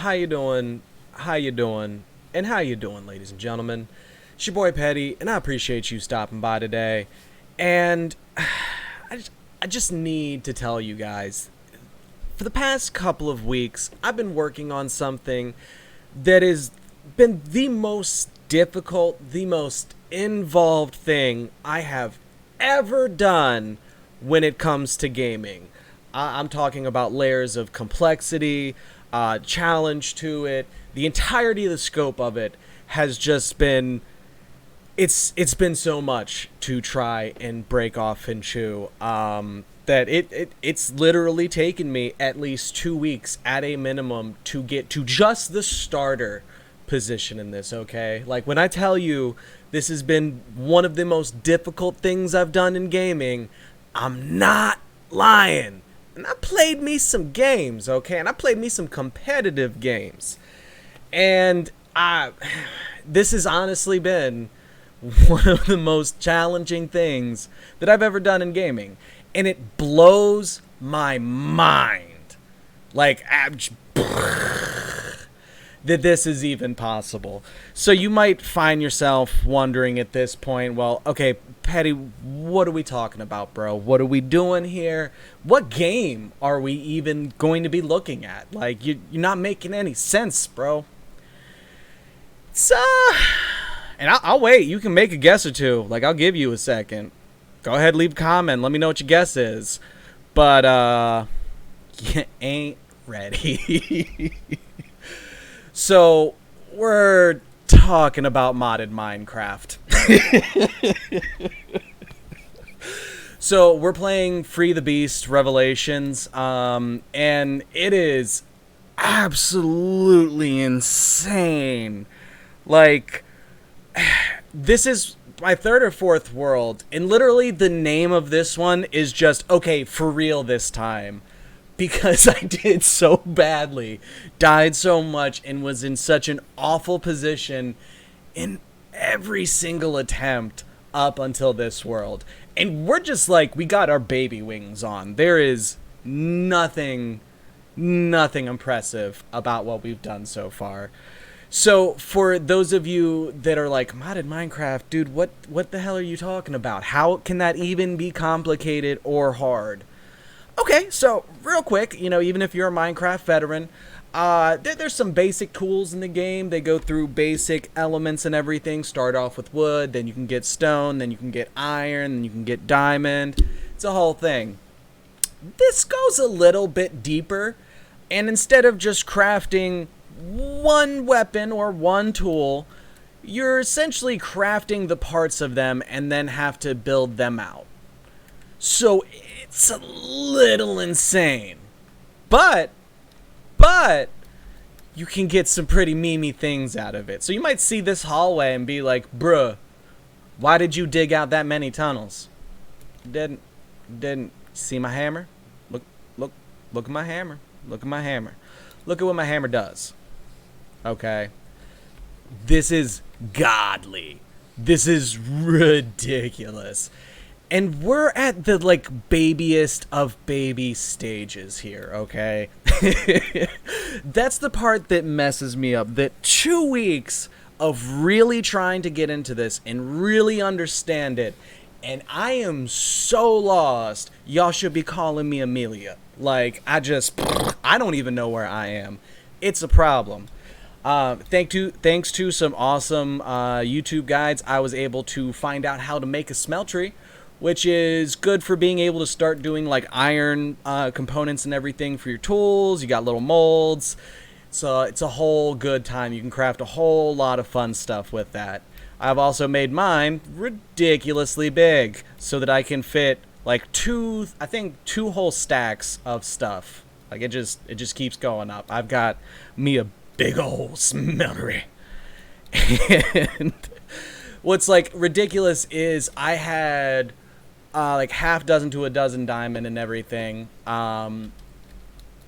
How you doing? How you doing? And how you doing, ladies and gentlemen? It's your boy Petty, and I appreciate you stopping by today. And I just, I just need to tell you guys, for the past couple of weeks, I've been working on something that has been the most difficult, the most involved thing I have ever done when it comes to gaming. I'm talking about layers of complexity, challenge to it. The entirety of the scope of it has just been it's been so much to try and break off and chew that it's literally taken me at least 2 weeks at a minimum to get to just the starter position in this. Okay, like when I tell you this has been one of the most difficult things I've done in gaming, I'm not lying. And I played me some games, okay, and I played me some competitive games, and this has honestly been one of the most challenging things that I've ever done in gaming. And it blows my mind. Like, that this is even possible. So you might find yourself wondering at this point, well, okay, Petty, what are we talking about, bro? What are we doing here? What game are we even going to be looking at? Like, you're not making any sense, bro. So, and I'll wait. You can make a guess or two. Like, I'll give you a second. Go ahead, leave a comment. Let me know what your guess is. But, you ain't ready. So, we're talking about modded Minecraft. So, we're playing Free the Beast Revelations, and it is absolutely insane. Like, this is my third or fourth world, and literally the name of this one is just, okay, for real this time. Because I did so badly, died so much, and was in such an awful position in every single attempt up until this world. And we're just like, we got our baby wings on. There is nothing impressive about what we've done so far. So for those of you that are like, modded Minecraft, dude, what the hell are you talking about? How can that even be complicated or hard? Okay, so real quick, even if you're a Minecraft veteran, there's some basic tools in the game. They go through basic elements and everything. Start off with wood, then you can get stone, then you can get iron, then you can get diamond. It's a whole thing. This goes a little bit deeper, and instead of just crafting one weapon or one tool, you're essentially crafting the parts of them and then have to build them out. So it's a little insane, but you can get some pretty memey things out of it. So you might see this hallway and be like, bruh, why did you dig out that many tunnels? Didn't see my hammer? Look at my hammer. Look at my hammer. Look at what my hammer does. Okay. This is godly. This is ridiculous. And we're at the, babiest of baby stages here, okay? That's the part that messes me up. That 2 weeks of really trying to get into this and really understand it, and I am so lost, y'all should be calling me Amelia. Like, I don't even know where I am. It's a problem. Thanks to some awesome YouTube guides, I was able to find out how to make a smeltery, which is good for being able to start doing like iron components and everything for your tools. You got little molds. So it's a whole good time. You can craft a whole lot of fun stuff with that. I've also made mine ridiculously big so that I can fit like two whole stacks of stuff. Like it just keeps going up. I've got me a big old smeltery. And what's like ridiculous is I had like half dozen to a dozen diamond and everything.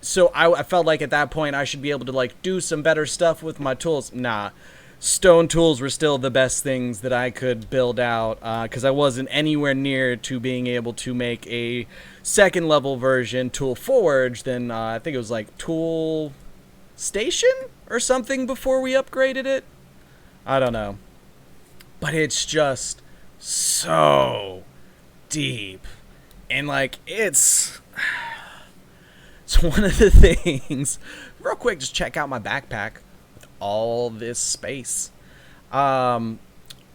So I felt like at that point I should be able to like do some better stuff with my tools. Nah, stone tools were still the best things that I could build out because I wasn't anywhere near to being able to make a second level version tool forge. Then I think it was like tool station or something before we upgraded it. I don't know. But it's just so deep. And like it's one of the things. Real quick, just check out my backpack with all this space. One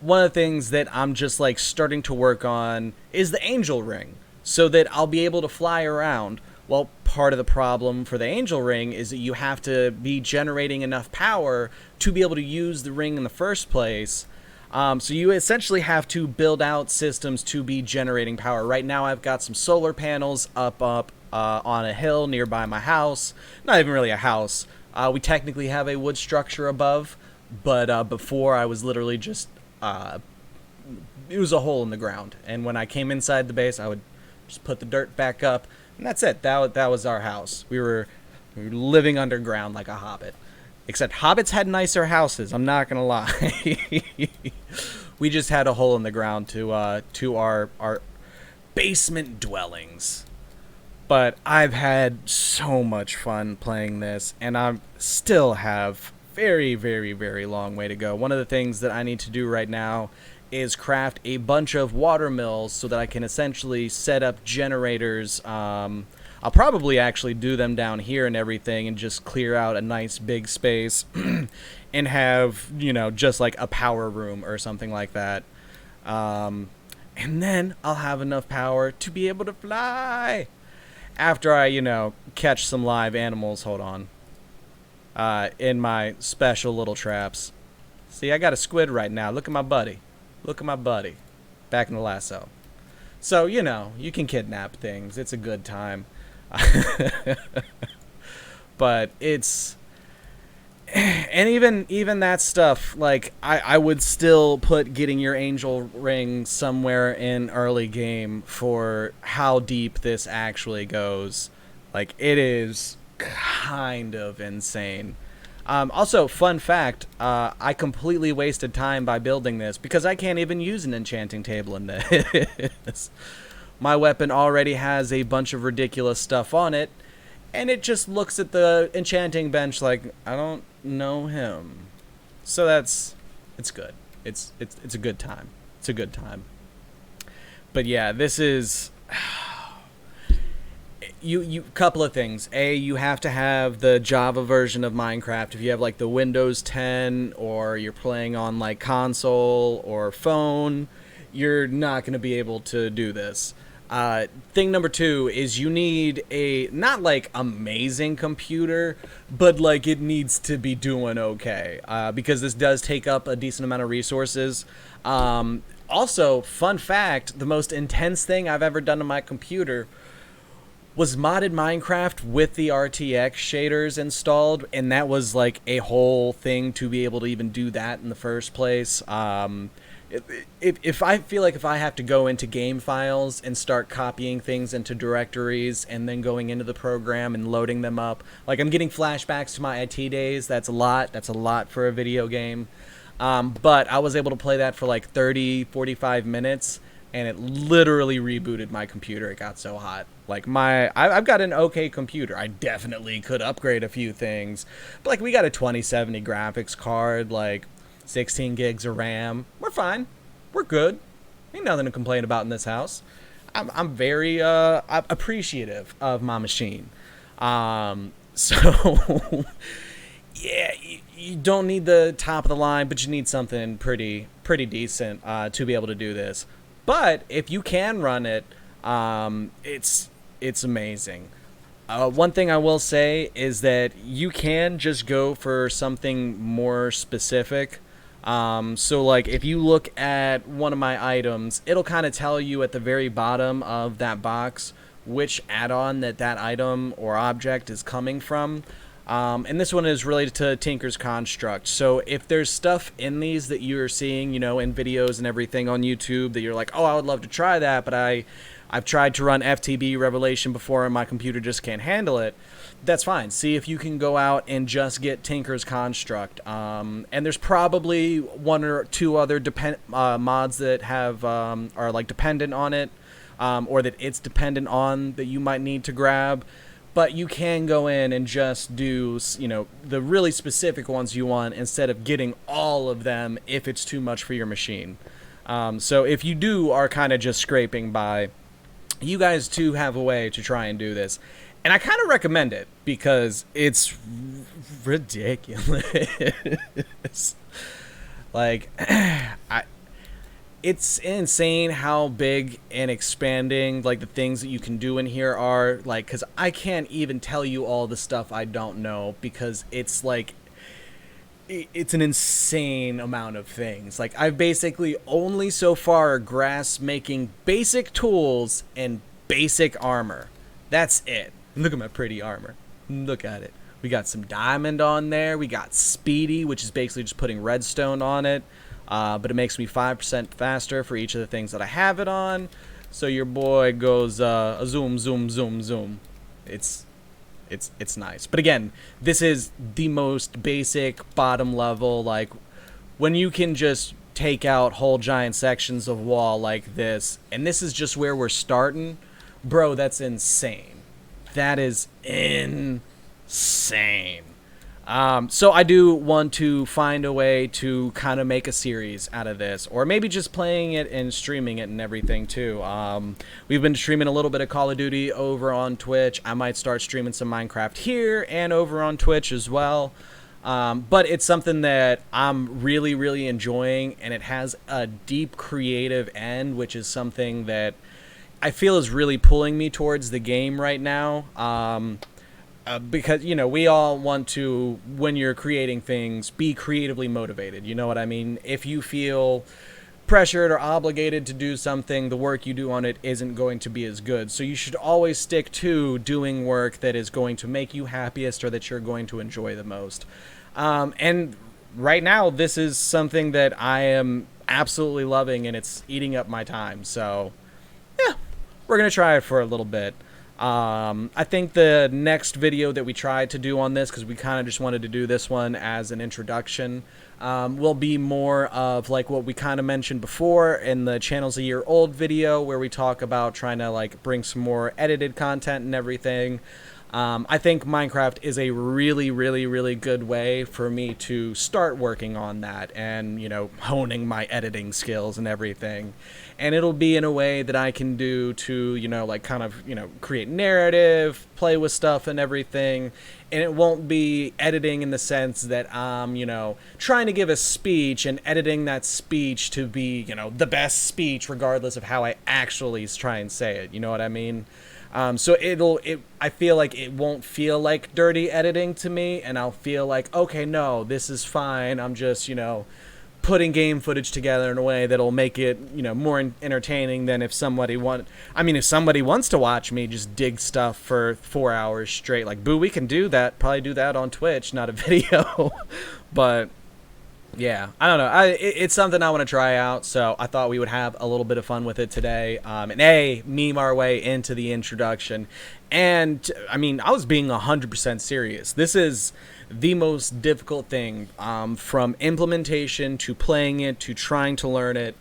of the things that I'm just like starting to work on is the angel ring so that I'll be able to fly around. Well, part of the problem for the angel ring is that you have to be generating enough power to be able to use the ring in the first place. So you essentially have to build out systems to be generating power. Right now I've got some solar panels up on a hill nearby my house. Not even really a house. We technically have a wood structure above, but before I was literally just it was a hole in the ground. And when I came inside the base, I would just put the dirt back up, and that's it. That was our house. We were living underground like a hobbit. Except hobbits had nicer houses, I'm not gonna lie. We just had a hole in the ground to our basement dwellings. But I've had so much fun playing this, and I still have very, very, very long way to go. One of the things that I need to do right now is craft a bunch of water mills so that I can essentially set up generators. I'll probably actually do them down here and everything and just clear out a nice big space and have, just like a power room or something like that. And then I'll have enough power to be able to fly. After I, catch some live animals, hold on, in my special little traps. See, I got a squid right now. Look at my buddy. Look at my buddy. Back in the lasso. So, you can kidnap things. It's a good time. But it's... And even that stuff, like, I would still put getting your angel ring somewhere in early game for how deep this actually goes. Like, it is kind of insane. Also, fun fact, I completely wasted time by building this because I can't even use an enchanting table in this. My weapon already has a bunch of ridiculous stuff on it, and it just looks at the enchanting bench like, I don't know him. So it's good. It's a good time. It's a good time. But yeah, this is... You couple of things. A, you have to have the Java version of Minecraft. If you have like the Windows 10 or you're playing on like console or phone, you're not going to be able to do this. Thing number two is you need a not like amazing computer, but like it needs to be doing okay, because this does take up a decent amount of resources. Also, fun fact, the most intense thing I've ever done to my computer was modded Minecraft with the RTX shaders installed, and that was like a whole thing to be able to even do that in the first place. If I feel like if I have to go into game files and start copying things into directories and then going into the program and loading them up, like I'm getting flashbacks to my IT days. That's a lot for a video game. But I was able to play that for like 30, 45 minutes, and it literally rebooted my computer. It got so hot. Like I've got an okay computer. I definitely could upgrade a few things, but like we got a 2070 graphics card, like 16 gigs of RAM. We're fine. We're good. Ain't nothing to complain about in this house. I'm very appreciative of my machine. So yeah, you don't need the top of the line, but you need something pretty decent to be able to do this. But if you can run it, it's amazing. One thing I will say is that you can just go for something more specific. So like if you look at one of my items, it'll kind of tell you at the very bottom of that box which add-on that item or object is coming from. And this one is related to Tinker's Construct. So if there's stuff in these that you're seeing, in videos and everything on YouTube that you're like, oh, I would love to try that, but I've tried to run FTB Revelation before and my computer just can't handle it, that's fine. See if you can go out and just get Tinker's Construct. And there's probably one or two other mods that have are like dependent on it, or that it's dependent on that you might need to grab. but you can go in and just do, you know, the really specific ones you want instead of getting all of them if it's too much for your machine. So if you are kind of just scraping by, you guys too have a way to try and do this. And I kind of recommend it because it's ridiculous. Like, it's insane how big and expanding like the things that you can do in here are. Like, because I can't even tell you all the stuff I don't know, because it's like, it's an insane amount of things. Like, I've basically only so far grasped making basic tools and basic armor. That's it. Look at my pretty armor. Look at it. We got some diamond on there. We got speedy, which is basically just putting redstone on it. But it makes me 5% faster for each of the things that I have it on. So your boy goes zoom, zoom, zoom, zoom. It's nice. But again, this is the most basic bottom level. Like, when you can just take out whole giant sections of wall like this, and this is just where we're starting, bro, that's insane. That is insane. So I do want to find a way to kind of make a series out of this, or maybe just playing it and streaming it and everything too. We've been streaming a little bit of Call of Duty over on Twitch. I might start streaming some Minecraft here and over on Twitch as well. But it's something that I'm really, really enjoying, and it has a deep creative end, which is something that I feel is really pulling me towards the game right now. Because, you know, we all want to, when you're creating things, be creatively motivated. You know what I mean? If you feel pressured or obligated to do something, the work you do on it isn't going to be as good. So you should always stick to doing work that is going to make you happiest or that you're going to enjoy the most. And right now, this is something that I am absolutely loving, and it's eating up my time. So, yeah, we're going to try it for a little bit. I think the next video that we tried to do on this, because we kind of just wanted to do this one as an introduction, will be more of like what we kind of mentioned before in the channel's a year old video, where we talk about trying to like bring some more edited content and everything. I think Minecraft is a really, really, really good way for me to start working on that and, you know, honing my editing skills and everything. And it'll be in a way that I can do to, you know, like kind of, you know, create narrative, play with stuff and everything. And it won't be editing in the sense that I'm, you know, trying to give a speech and editing that speech to be, you know, the best speech regardless of how I actually try and say it. You know what I mean? So I feel like it won't feel like dirty editing to me, and I'll feel like, okay, no, this is fine. I'm just, you know, putting game footage together in a way that'll make it, you know, more entertaining than if somebody if somebody wants to watch me just dig stuff for 4 hours straight, like, boo, we can do that. Probably do that on Twitch, not a video. But yeah, I don't know. It's something I want to try out, so I thought we would have a little bit of fun with it today, and meme our way into the introduction. And, I mean, I was being 100% serious. This is the most difficult thing, from implementation to playing it to trying to learn it.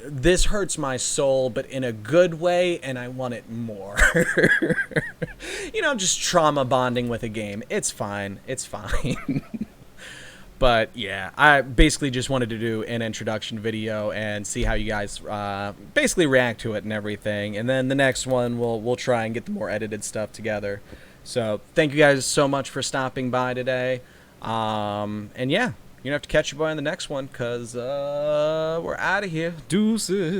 This hurts my soul, but in a good way, and I want it more. You know, just trauma bonding with a game. It's fine. It's fine. But yeah, I basically just wanted to do an introduction video and see how you guys basically react to it and everything. And then the next one, we'll try and get the more edited stuff together. So thank you guys so much for stopping by today. And yeah, you're gonna have to catch your boy on the next one, because we're out of here. Deuces.